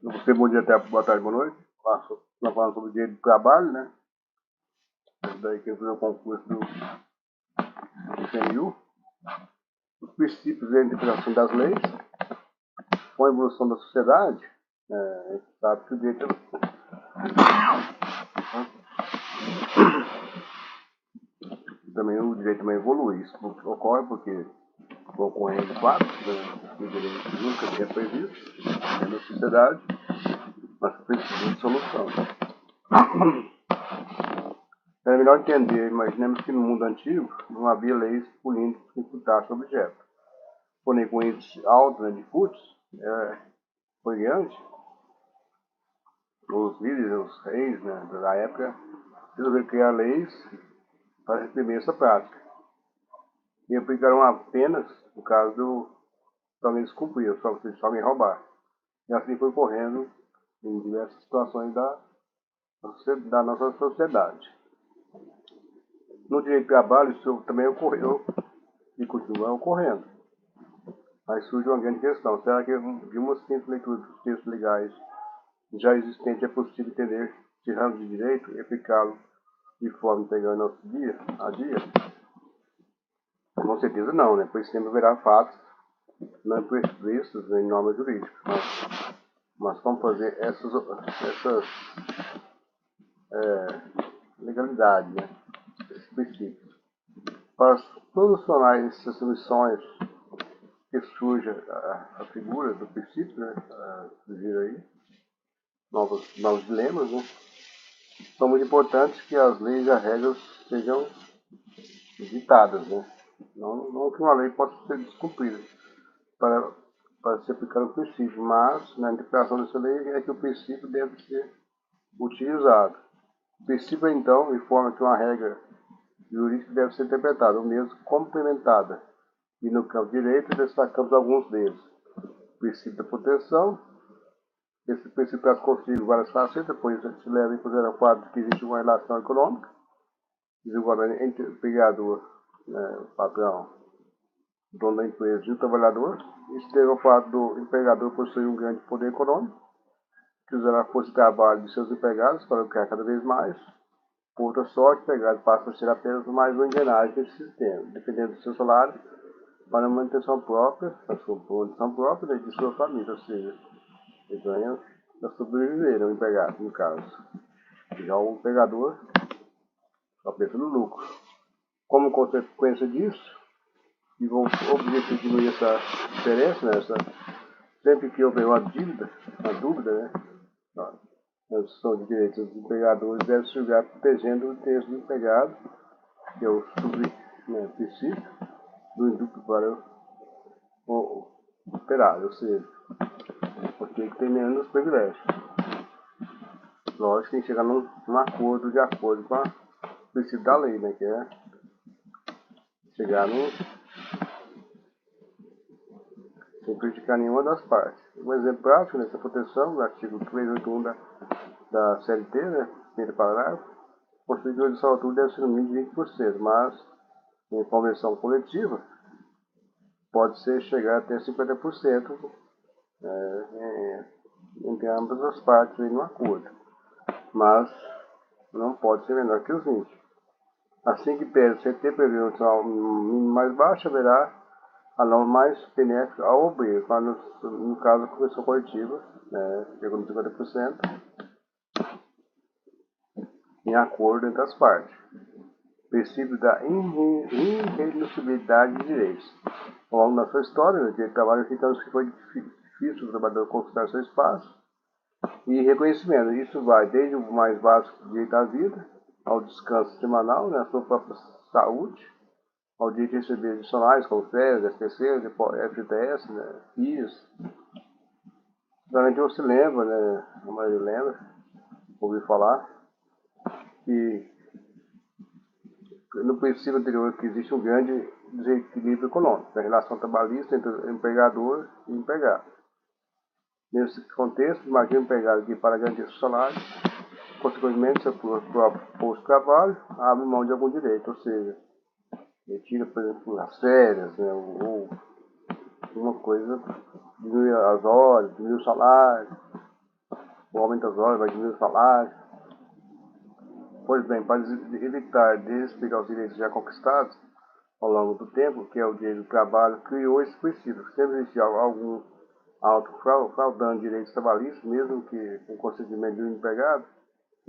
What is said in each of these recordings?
Você, bom dia, até boa tarde, boa noite. Nós falamos sobre o direito do trabalho, né? Isso daí que é o concurso do CNU. Os princípios da interpretação das leis, com a evolução da sociedade, a gente sabe que o direito também evolui. Isso ocorre porque vão ocorrendo fatos, né, que o direito nunca tinha previsto na sociedade, mas precisa de solução. É melhor entender, imaginemos que no mundo antigo não havia leis punindo quem furtasse objeto. Porém, com índice alto, né, de furtos, foi grande, os líderes, os reis, né, da época resolveram criar leis para reprimir essa prática. E aplicaram apenas no caso de alguém descumprir, só se alguém roubar. E assim foi ocorrendo em diversas situações da nossa sociedade. No direito do trabalho, isso também ocorreu e continua ocorrendo. Aí surge uma grande questão: será que de uma simples leitura dos textos legais já existente é possível entender esse ramo de direito e aplicá-lo de forma integral em nosso dia a dia? Com certeza não, né? Pois sempre haverá fatos não previstos em normas jurídicas. Mas como fazer essas legalidades, né? Esses princípios? Para solucionar essas missões que surge a figura do princípio, né? Surgir aí novos dilemas, né? São muito importantes que as leis e as regras sejam ditadas, né? Não que uma lei possa ser descumprida para se aplicar o princípio, mas na interpretação dessa lei é que o princípio deve ser utilizado. O princípio, então, informa que uma regra jurídica deve ser interpretada, ou mesmo complementada. E no campo direito destacamos alguns deles. O princípio da proteção. Esse princípio traz consigo várias facetas, pois se leva em consideração o fato de que existe uma relação econômica, desigualdade entre o empregador, né, o patrão, o dono da empresa e o trabalhador. Isso deve ao fato do empregador possuir um grande poder econômico, que usará a força de trabalho de seus empregados para lucrar cada vez mais. Por outra sorte, o empregado passa a ser apenas mais uma engrenagem desse sistema, dependendo do seu salário, para a manutenção própria, da sua condição própria e de sua família, ou seja, ele ganha para sobreviver, o empregado, no caso. Já o empregador só pensa no lucro. Como consequência disso, e o objetivo de diminuir essa diferença, né, sempre que houver uma dúvida, né, na discussão de direitos dos empregadores deve se julgar protegendo o interesse do empregado, que é o princípio do indústrio para o operário, ou seja, porque tem menos privilégios. Lógico que tem que chegar num acordo de acordo com o princípio da lei, né, que é chegar sem prejudicar nenhuma das partes. Um exemplo prático nessa proteção, no artigo 381 da CLT, né, primeiro parágrafo, possui que a redução altura deve ser no mínimo de 20%, mas em convenção coletiva pode chegar até 50% entre ambas as partes em um acordo, mas não pode ser menor que os 20%. Assim que pede o CT prevê um salário mínimo mais baixo, haverá a norma mais benéfica ao obreiro, no caso da convenção coletiva, chegou no 50%, em acordo entre as partes. Princípio da irreduzibilidade de direitos. Ao longo da sua história, o direito do trabalho ficamos que foi difícil o trabalhador conquistar seu espaço e reconhecimento. Isso vai desde o mais básico direito à vida, ao descanso semanal, né, à sua própria saúde, ao direito de receber adicionais como férias, SPC, FGTS, né, FIIs. Realmente você lembra, né, a maioria lembra, ouviu falar, que no princípio anterior que existe um grande desequilíbrio econômico, da relação trabalhista entre o empregador e o empregado. Nesse contexto, imagine o empregado que, para garantir seu salário, consequentemente, seu próprio posto de trabalho, abre mão de algum direito, ou seja, retira, por exemplo, as férias, né, ou uma coisa, diminui as horas, diminui o salário, ou aumenta as horas, vai diminuir o salário. Pois bem, para evitar desrespeitar os direitos já conquistados ao longo do tempo, que é o direito do trabalho, criou esse princípio. Sempre existe algum auto fraudando direitos trabalhistas, mesmo que com consentimento do empregado,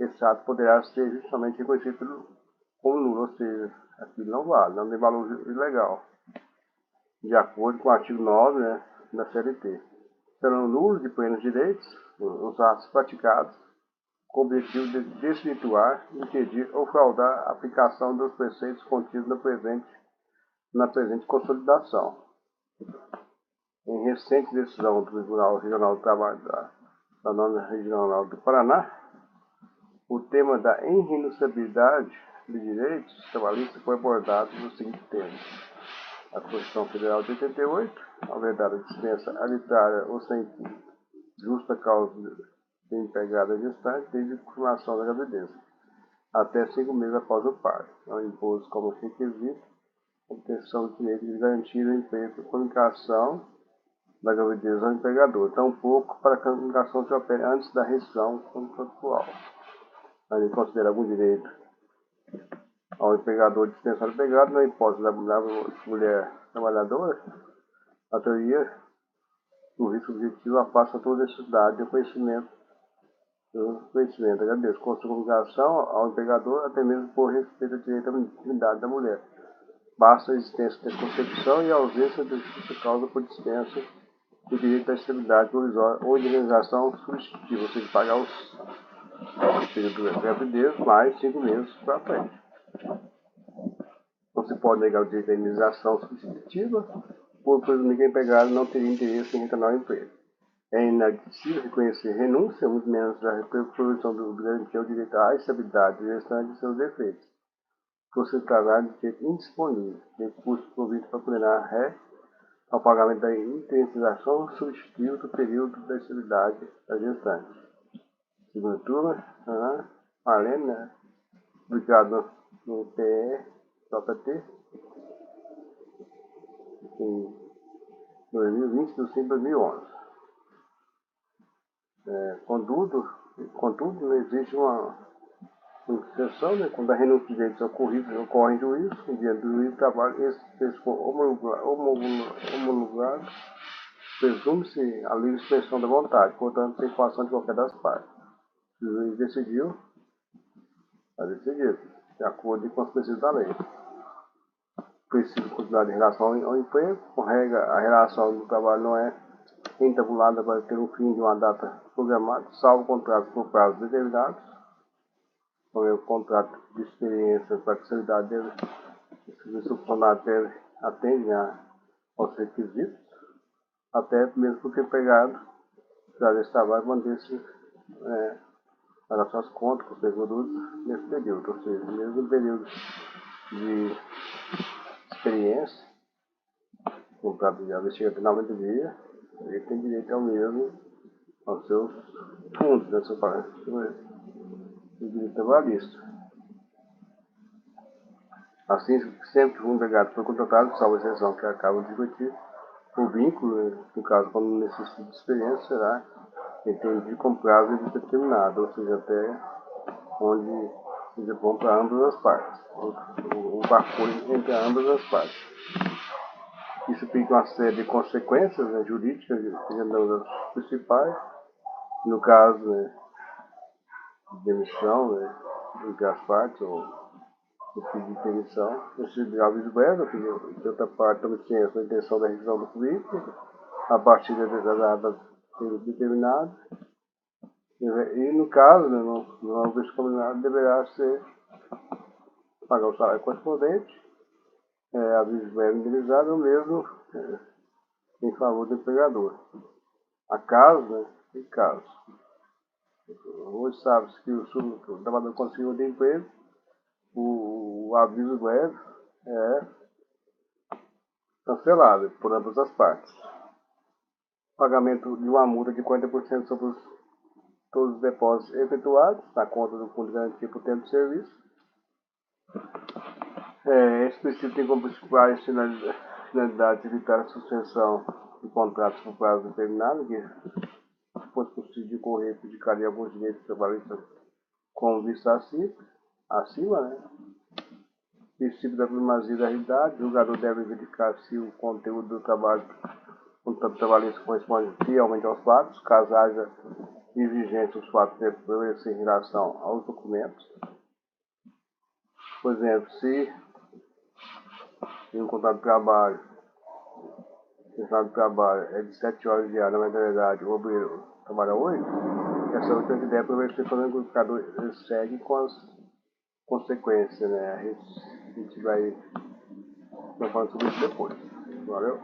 esse ato poderá ser justamente reconhecido como nulo, ou seja, aquilo não vale, não tem valor ilegal, de acordo com o artigo 9, né, da CLT. Serão nulos de plenos direitos os atos praticados com o objetivo de desvirtuar, impedir ou fraudar a aplicação dos preceitos contidos na presente consolidação. Em recente decisão do Tribunal Regional do Trabalho da Nona Regional do Paraná, o tema da irrenunciabilidade de direitos trabalhistas foi abordado no seguinte tema: a Constituição Federal de 88, a vedada dispensa arbitrária ou sem justa causa de empregada gestante desde a confirmação da gravidez, até 5 meses após o parto. Não impôs como requisito a obtenção do direito de garantir o emprego e comunicação da gravidez ao empregador, tampouco para que a comunicação se opere antes da rescisão contratual. Ele considera algum direito ao empregador dispensar o empregado, na hipótese da mulher trabalhadora, a teoria do risco objetivo afasta toda necessidade de conhecimento da gravidez, com sua comunicação ao empregador, até mesmo por respeito ao direito à intimidade da mulher. Basta a existência da concepção e a ausência de justa causa por dispensa do direito à estabilidade provisória ou indenização substitutiva, ou seja, pagar o período da gravidez mais 5 meses para frente. Não se pode negar o direito à indenização substitutiva por presumir que o empregado não teria interesse em retornar ao emprego. É inadmissível reconhecer renúncia, muito menos a provisão do garantir o direito à estabilidade do restante de seus defeitos. Por se tratar de direito indisponível, recurso provido para condenar ré ao pagamento da indenização substitutiva do período da estabilidade da gestante. Segunda turma, Marlene, né? Publicado no PE-JT, em 2020, do 5 de 2011. Contudo, não existe uma exceção, né? Quando a renúncia de direitos ocorridos ocorre em juízo, o dia do juízo de trabalho, esse for homologado, presume-se a livre expressão da vontade, portanto, sem coação de qualquer das partes. Se o juiz decidiu, está decidido, de acordo com os princípios da lei. Princípio continuar de relação ao emprego, com regra, a relação do trabalho não é entabulada para ter um fim de uma data programada, salvo contratos por prazos determinados, como é o contrato de experiência para que a seriedade dele, o serviço funcionário dele atende aos requisitos, até mesmo porque o empregado já desse trabalho manter-se para suas contas com os seguros nesse período, ou seja, mesmo no período de experiência, o contrato já chega até 90 dias, ele tem direito ao mesmo, aos seus fundos, né, do direito trabalhista. Assim, sempre que o empregado for contratado, salvo a exceção que acaba de discutir, o vínculo, no caso, quando necessita de experiência, será entendido como prazo determinado, ou seja, até onde seja bom para ambas as partes, o acordo entre ambas as partes. Isso implica uma série de consequências, né, jurídicas, sendo as principais, no caso, né, de demissão, né, entre as partes, ou o pedido de demissão, esse aviso breve, que outra parte também tinha a intenção da revisão do currículo, a partir da data determinada, e no caso, né, no aviso combinado, deverá ser pagar o salário correspondente, aviso breve indenizado, ou mesmo em favor do empregador. A caso, né, em caso. Hoje sabe-se que o trabalhador conseguiu de emprego, o aviso breve é cancelado por ambas as partes. Pagamento de uma multa de 40% sobre todos os depósitos efetuados na conta do Fundo de Garantia por Tempo de Serviço. Esse princípio tem como principais finalidades evitar a suspensão de contratos por prazo determinado, que fosse possível de correr, prejudicaria alguns direitos trabalhistas como visto acima, né? Princípio da primazia da realidade, o julgador deve verificar se o conteúdo do trabalho, contrato trabalhista, corresponde fielmente aos fatos, caso haja divergência os fatos devem em relação aos documentos. Por exemplo, se em um contrato de trabalho, é de 7 horas diárias, mas na verdade o obreiro trabalha 8, essa 8 ideia para ver se o indicador segue com as consequências, né? A gente vai falar sobre isso depois. Valeu?